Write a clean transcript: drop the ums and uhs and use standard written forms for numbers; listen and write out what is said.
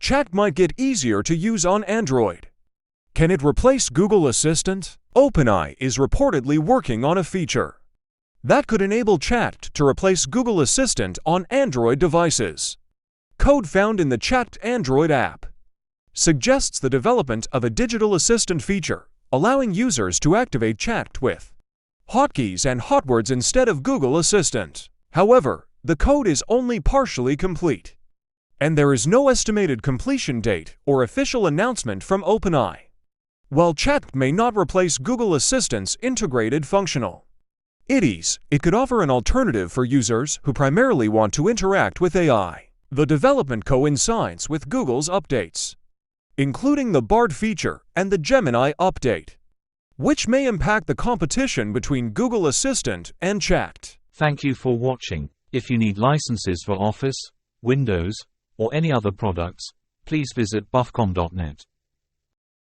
Chat might get easier to use on Android. Can it replace Google Assistant? OpenAI is reportedly working on a feature that could enable Chat to replace Google Assistant on Android devices. Code found in the Chat Android app suggests the development of a digital assistant feature, allowing users to activate Chat with hotkeys and hotwords instead of Google Assistant. However, the code is only partially complete, and there is no estimated completion date or official announcement from OpenAI. While Chat may not replace Google Assistant's integrated functional it could offer an alternative for users who primarily want to interact with AI. The development coincides with Google's updates, including the Bard feature and the Gemini update, which may impact the competition between Google Assistant and Chat. Thank you for watching. If you need licenses for Office, Windows, or any other products, please visit buffcom.net.